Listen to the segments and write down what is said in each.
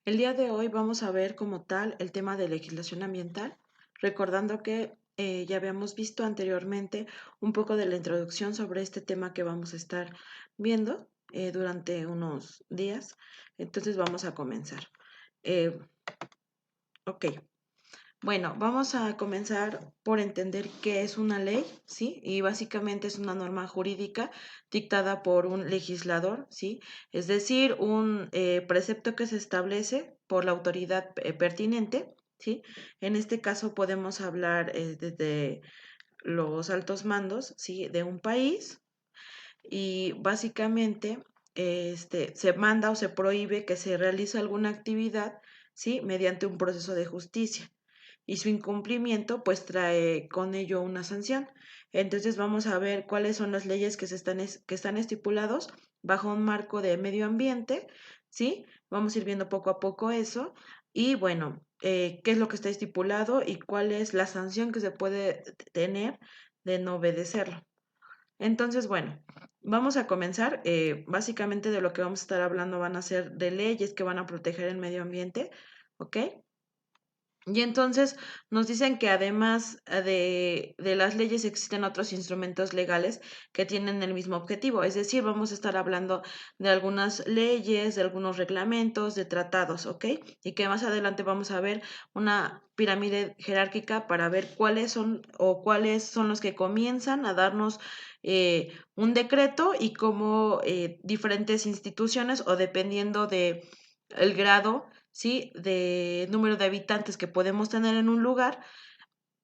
El día de hoy vamos a ver como tal el tema de legislación ambiental, recordando que ya habíamos visto anteriormente un poco de la introducción sobre este tema que vamos a estar viendo durante unos días. Entonces vamos a comenzar. Eh, ok, bueno, vamos a comenzar por entender qué es una ley, ¿sí? Y básicamente es una norma jurídica dictada por un legislador, ¿sí? Es decir, un precepto que se establece por la autoridad pertinente, ¿sí? En este caso podemos hablar desde los altos mandos, ¿sí? De un país y básicamente se manda o se prohíbe que se realice alguna actividad, ¿sí? Mediante un proceso de justicia y su incumplimiento pues trae con ello una sanción. Entonces vamos a ver cuáles son las leyes que están estipulados bajo un marco de medio ambiente, ¿sí? Vamos a ir viendo poco a poco eso y bueno, qué es lo que está estipulado y cuál es la sanción que se puede tener de no obedecerlo. Entonces, bueno, vamos a comenzar. Básicamente de lo que vamos a estar hablando van a ser de leyes que van a proteger el medio ambiente, ¿ok? Y entonces nos dicen que además de las leyes existen otros instrumentos legales que tienen el mismo objetivo. Es decir, vamos a estar hablando de algunas leyes, de algunos reglamentos, de tratados, ¿ok? Y que más adelante vamos a ver una pirámide jerárquica para ver cuáles son o cuáles son los que comienzan a darnos un decreto y cómo diferentes instituciones o dependiendo de el grado, ¿sí? De número de habitantes que podemos tener en un lugar,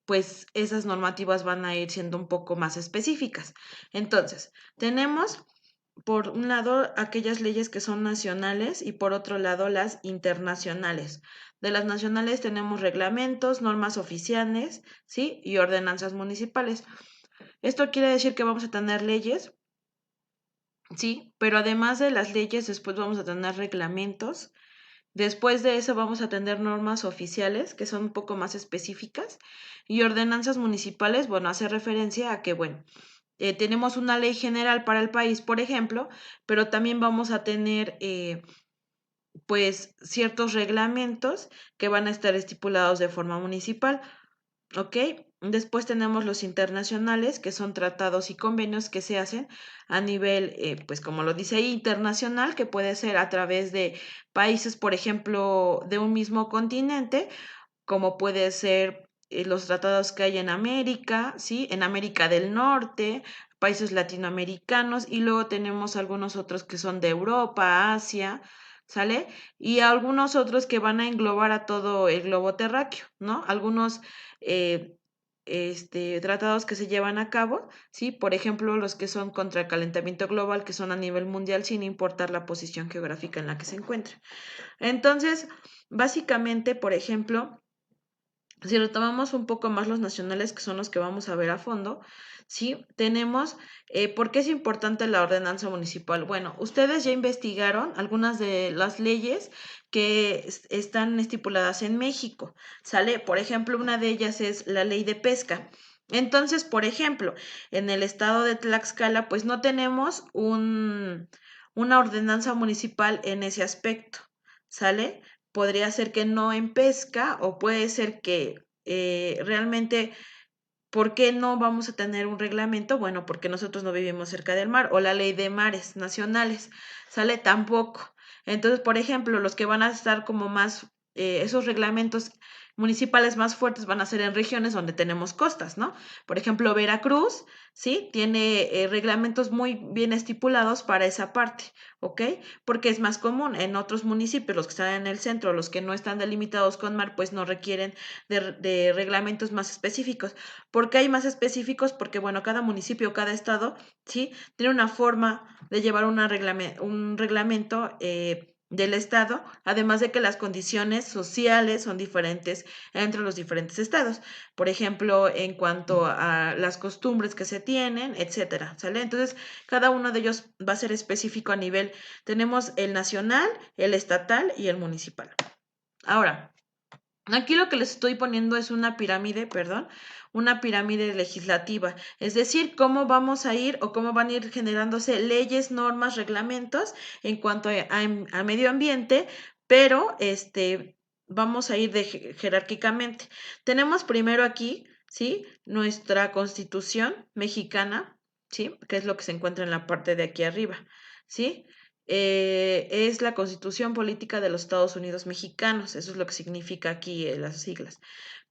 pues esas normativas van a ir siendo un poco más específicas. Entonces, tenemos por un lado aquellas leyes que son nacionales y por otro lado las internacionales. De las nacionales tenemos reglamentos, normas oficiales, ¿sí? Y ordenanzas municipales. Esto quiere decir que vamos a tener leyes, ¿sí? Pero además de las leyes, después vamos a tener reglamentos. Después de eso vamos a tener normas oficiales que son un poco más específicas y ordenanzas municipales, bueno, hace referencia a que, bueno, tenemos una ley general para el país, por ejemplo, pero también vamos a tener, pues, ciertos reglamentos que van a estar estipulados de forma municipal. ¿Ok? Después tenemos los internacionales, que son tratados y convenios que se hacen a nivel, pues como lo dice ahí, internacional, que puede ser a través de países, por ejemplo, de un mismo continente, como puede ser los tratados que hay en América, ¿sí? En América del Norte, países latinoamericanos, y luego tenemos algunos otros que son de Europa, Asia, ¿sale? Y algunos otros que van a englobar a todo el globo terráqueo, ¿no? Algunos eh, tratados que se llevan a cabo, ¿sí? Por ejemplo, los que son contra el calentamiento global, que son a nivel mundial, sin importar la posición geográfica en la que se encuentre. Entonces, básicamente, por ejemplo, si retomamos un poco más los nacionales, que son los que vamos a ver a fondo, ¿sí? Tenemos, ¿por qué es importante la ordenanza municipal? Bueno, ustedes ya investigaron algunas de las leyes que están estipuladas en México, ¿sale? Por ejemplo, una de ellas es la ley de pesca. Entonces, por ejemplo, en el estado de Tlaxcala, pues no tenemos una ordenanza municipal en ese aspecto, ¿sale? Podría ser que no en pesca o puede ser que realmente, ¿por qué no vamos a tener un reglamento? Bueno, porque nosotros no vivimos cerca del mar o la ley de mares nacionales, ¿sale? Tampoco. Entonces, por ejemplo, los que van a estar como más, esos reglamentos municipales más fuertes van a ser en regiones donde tenemos costas, ¿no? Por ejemplo, Veracruz, ¿sí? Tiene reglamentos muy bien estipulados para esa parte, ¿ok? Porque es más común. En otros municipios, los que están en el centro, los que no están delimitados con mar, pues no requieren de reglamentos más específicos. ¿Por qué hay más específicos? Porque, bueno, cada municipio, cada estado, ¿sí? Tiene una forma de llevar un reglamento del estado, además de que las condiciones sociales son diferentes entre los diferentes estados. Por ejemplo, en cuanto a las costumbres que se tienen, etcétera, ¿sale? Entonces, cada uno de ellos va a ser específico a nivel, tenemos el nacional, el estatal y el municipal. Ahora, aquí lo que les estoy poniendo es una pirámide, perdón, una pirámide legislativa, es decir, cómo vamos a ir o cómo van a ir generándose leyes, normas, reglamentos en cuanto a medio ambiente, pero vamos a ir jerárquicamente. Tenemos primero aquí, ¿sí? Nuestra Constitución mexicana, ¿sí? Que es lo que se encuentra en la parte de aquí arriba, ¿sí? Es la Constitución Política de los Estados Unidos Mexicanos, eso es lo que significa aquí las siglas.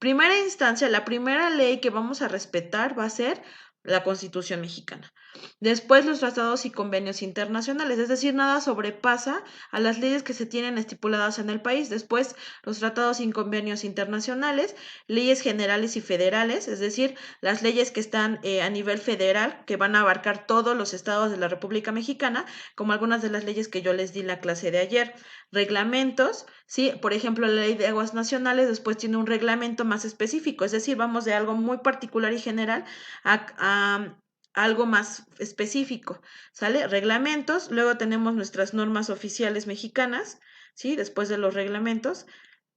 Primera instancia, la primera ley que vamos a respetar va a ser la Constitución mexicana. Después los tratados y convenios internacionales, es decir, nada sobrepasa a las leyes que se tienen estipuladas en el país. Después los tratados y convenios internacionales, leyes generales y federales, es decir, las leyes que están a nivel federal, que van a abarcar todos los estados de la República Mexicana, como algunas de las leyes que yo les di en la clase de ayer. Reglamentos, ¿sí? Por ejemplo, la ley de aguas nacionales después tiene un reglamento más específico, es decir, vamos de algo muy particular y general a algo más específico, ¿sale? Reglamentos, luego tenemos nuestras normas oficiales mexicanas, ¿sí? Después de los reglamentos,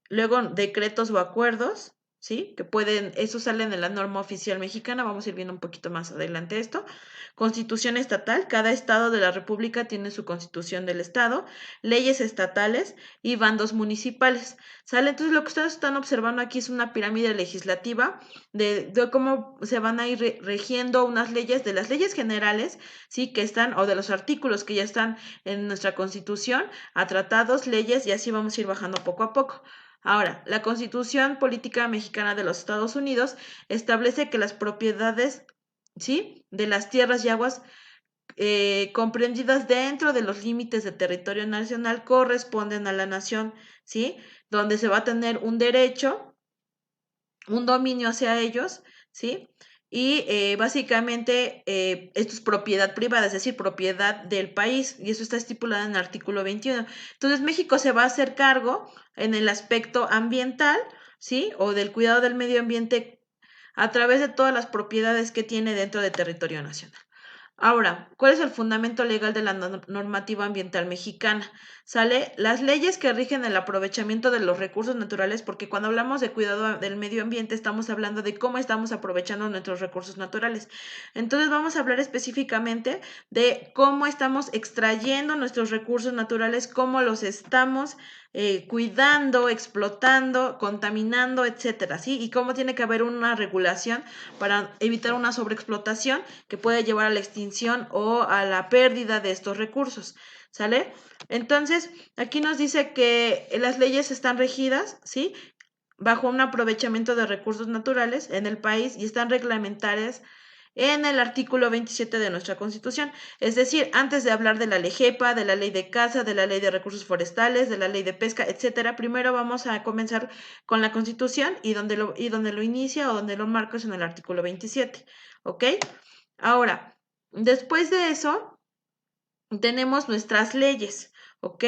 luego decretos o acuerdos, ¿sí? Que pueden, eso salen de la norma oficial mexicana, vamos a ir viendo un poquito más adelante esto. Constitución estatal, cada estado de la República tiene su constitución del estado, leyes estatales y bandos municipales, ¿sale? Entonces lo que ustedes están observando aquí es una pirámide legislativa de cómo se van a ir regiendo unas leyes, de las leyes generales, ¿sí? Que están, o de los artículos que ya están en nuestra constitución, a tratados, leyes, y así vamos a ir bajando poco a poco. Ahora, la Constitución Política Mexicana de los Estados Unidos establece que las propiedades, ¿sí? De las tierras y aguas comprendidas dentro de los límites de territorio nacional corresponden a la nación, ¿sí? Donde se va a tener un derecho, un dominio hacia ellos, ¿sí? Y básicamente esto es propiedad privada, es decir, propiedad del país, y eso está estipulado en el artículo 21. Entonces México se va a hacer cargo en el aspecto ambiental, ¿sí? O del cuidado del medio ambiente a través de todas las propiedades que tiene dentro del territorio nacional. Ahora, ¿cuál es el fundamento legal de la normativa ambiental mexicana? Sale las leyes que rigen el aprovechamiento de los recursos naturales, porque cuando hablamos de cuidado del medio ambiente estamos hablando de cómo estamos aprovechando nuestros recursos naturales. Entonces vamos a hablar específicamente de cómo estamos extrayendo nuestros recursos naturales, cómo los estamos cuidando, explotando, contaminando, etcétera, ¿sí? Y cómo tiene que haber una regulación para evitar una sobreexplotación que puede llevar a la extinción o a la pérdida de estos recursos, ¿sale? Entonces, aquí nos dice que las leyes están regidas, ¿sí? Bajo un aprovechamiento de recursos naturales en el país y están reglamentarias en el artículo 27 de nuestra Constitución. Es decir, antes de hablar de la LEGEPA, de la ley de caza, de la ley de recursos forestales, de la ley de pesca, etcétera, primero vamos a comenzar con la Constitución y donde lo inicia o donde lo marco es en el artículo 27, ¿ok? Ahora, después de eso, tenemos nuestras leyes, ¿ok?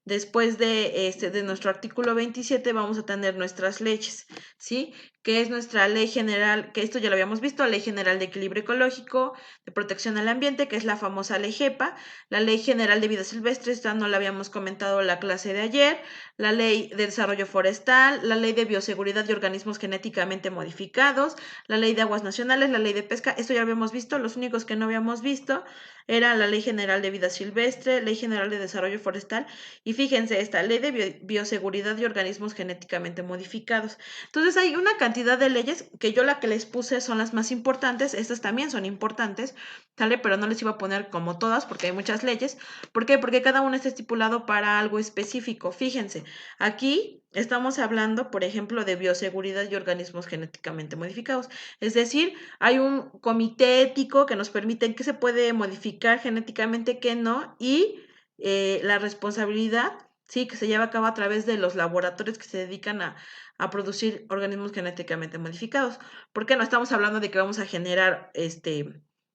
Después de nuestro artículo 27 vamos a tener nuestras leyes, ¿sí? Que es nuestra ley general, que esto ya lo habíamos visto, Ley General de Equilibrio Ecológico, de Protección al Ambiente, que es la famosa ley GEPA, la Ley General de Vida Silvestre, esta no la habíamos comentado en la clase de ayer, la Ley de Desarrollo Forestal, la Ley de Bioseguridad de Organismos Genéticamente Modificados, la Ley de Aguas Nacionales, la Ley de Pesca, esto ya lo habíamos visto, los únicos que no habíamos visto era la Ley General de Vida Silvestre, Ley General de Desarrollo Forestal y fíjense esta Ley de Bioseguridad de Organismos Genéticamente Modificados. Entonces hay una cantidad de leyes que yo la que les puse son las más importantes, estas también son importantes, ¿sale? Pero no les iba a poner como todas porque hay muchas leyes. ¿Por qué? Porque cada una está estipulado para algo específico. Fíjense, aquí estamos hablando, por ejemplo, de bioseguridad y organismos genéticamente modificados. Es decir, hay un comité ético que nos permite qué se puede modificar genéticamente, qué no, y la responsabilidad, sí, que se lleva a cabo a través de los laboratorios que se dedican a producir organismos genéticamente modificados. ¿Por qué no estamos hablando de que vamos a generar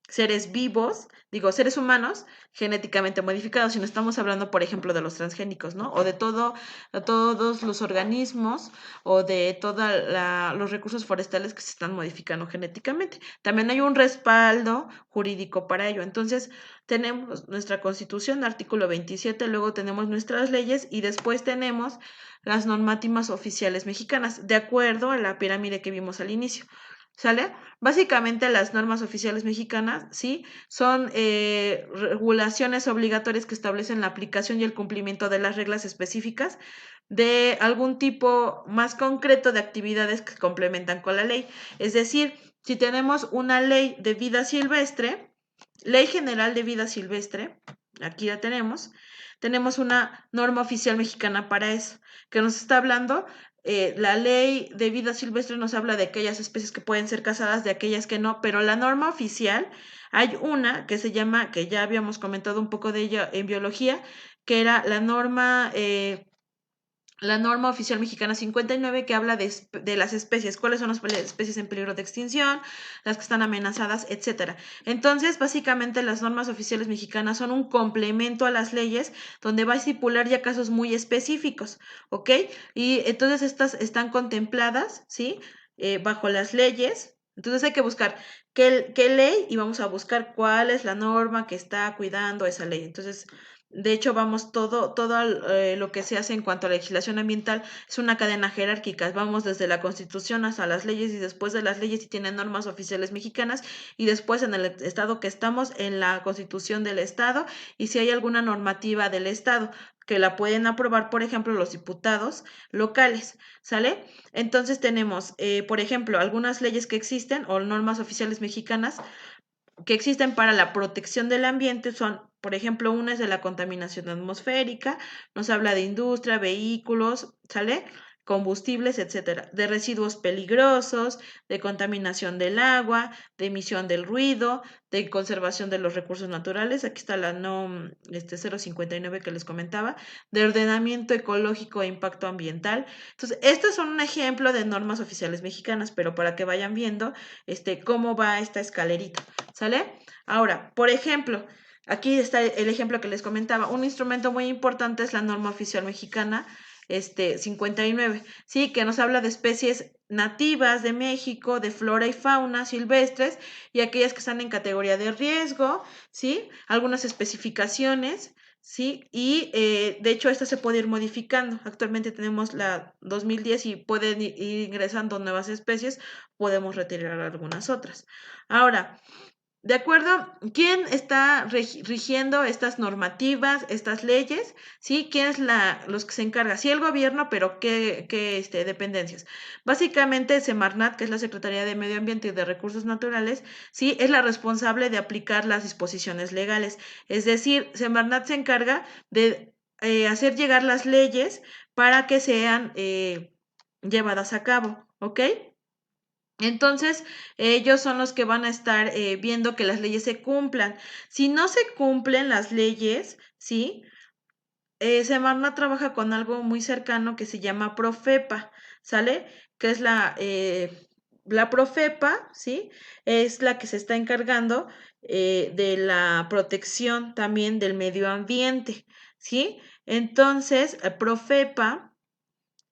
seres vivos, digo, seres humanos genéticamente modificados, sino estamos hablando, por ejemplo, de los transgénicos, ¿no? O de todos los organismos o de todos los recursos forestales que se están modificando genéticamente. También hay un respaldo jurídico para ello. Entonces, tenemos nuestra Constitución, artículo 27, luego tenemos nuestras leyes y después tenemos las normativas oficiales mexicanas, de acuerdo a la pirámide que vimos al inicio. ¿Sale? Básicamente las normas oficiales mexicanas, ¿sí? Son regulaciones obligatorias que establecen la aplicación y el cumplimiento de las reglas específicas de algún tipo más concreto de actividades que complementan con la ley. Es decir, si tenemos una ley de vida silvestre, Ley General de Vida Silvestre, aquí la tenemos una norma oficial mexicana para eso, que nos está hablando la ley de vida silvestre nos habla de aquellas especies que pueden ser cazadas, de aquellas que no, pero la norma oficial, hay una que se llama, que ya habíamos comentado un poco de ella en biología, que era la norma oficial mexicana 59 que habla de las especies, cuáles son las especies en peligro de extinción, las que están amenazadas, etcétera. Entonces, básicamente las normas oficiales mexicanas son un complemento a las leyes donde va a estipular ya casos muy específicos, ¿ok? Y entonces estas están contempladas, ¿sí? Bajo las leyes. Entonces hay que buscar qué ley y vamos a buscar cuál es la norma que está cuidando esa ley. Entonces, de hecho, vamos, todo lo que se hace en cuanto a legislación ambiental es una cadena jerárquica. Vamos desde la Constitución hasta las leyes y después de las leyes si tienen normas oficiales mexicanas y después en el estado que estamos en la Constitución del estado y si hay alguna normativa del estado que la pueden aprobar, por ejemplo, los diputados locales, ¿sale? Entonces tenemos, por ejemplo, algunas leyes que existen o normas oficiales mexicanas que existen para la protección del ambiente son, por ejemplo, una es de la contaminación atmosférica, nos habla de industria, vehículos, ¿sale? Combustibles, etcétera, de residuos peligrosos, de contaminación del agua, de emisión del ruido, de conservación de los recursos naturales, aquí está la NOM 059 que les comentaba, de ordenamiento ecológico e impacto ambiental. Entonces, estos son un ejemplo de normas oficiales mexicanas, pero para que vayan viendo cómo va esta escalerita. ¿Sale? Ahora, por ejemplo, aquí está el ejemplo que les comentaba. Un instrumento muy importante es la norma oficial mexicana 59, ¿sí? Que nos habla de especies nativas de México, de flora y fauna silvestres y aquellas que están en categoría de riesgo, ¿sí? Algunas especificaciones, ¿sí? Y de hecho esta se puede ir modificando. Actualmente tenemos la 2010 y pueden ir ingresando nuevas especies, podemos retirar algunas otras. Ahora, de acuerdo, ¿quién está rigiendo estas normativas, estas leyes? ¿Sí? ¿Quién es los que se encarga? Sí, el gobierno, pero ¿qué dependencias? Básicamente, Semarnat, que es la Secretaría de Medio Ambiente y de Recursos Naturales, sí, es la responsable de aplicar las disposiciones legales. Es decir, Semarnat se encarga de hacer llegar las leyes para que sean llevadas a cabo, ¿ok? Entonces, ellos son los que van a estar viendo que las leyes se cumplan. Si no se cumplen las leyes, ¿sí? Semarnat trabaja con algo muy cercano que se llama Profepa, ¿sale? Que es la Profepa, ¿sí? Es la que se está encargando de la protección también del medio ambiente, ¿sí? Entonces, Profepa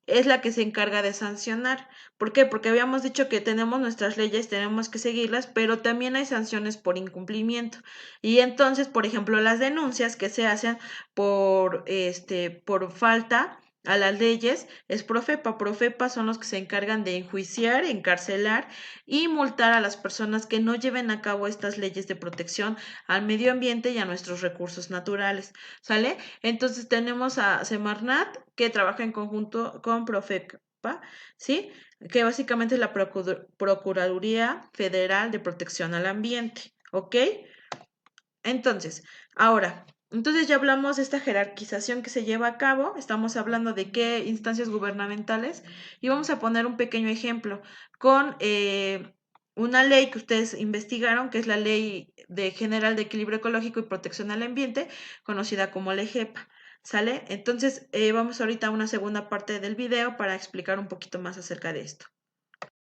es la que se encarga de sancionar. ¿Por qué? Porque habíamos dicho que tenemos nuestras leyes, tenemos que seguirlas, pero también hay sanciones por incumplimiento. Y entonces, por ejemplo, las denuncias que se hacen por falta a las leyes es Profepa. Profepa son los que se encargan de enjuiciar, encarcelar y multar a las personas que no lleven a cabo estas leyes de protección al medio ambiente y a nuestros recursos naturales. ¿Sale? Entonces tenemos a Semarnat que trabaja en conjunto con Profepa, ¿sí? Que básicamente es la Procuraduría Federal de Protección al Ambiente, ¿ok? Entonces, ahora, entonces ya hablamos de esta jerarquización que se lleva a cabo, estamos hablando de qué instancias gubernamentales y vamos a poner un pequeño ejemplo con una ley que ustedes investigaron, que es la Ley General de Equilibrio Ecológico y Protección al Ambiente, conocida como LEGEPA. ¿Sale? Entonces, vamos ahorita a una segunda parte del video para explicar un poquito más acerca de esto.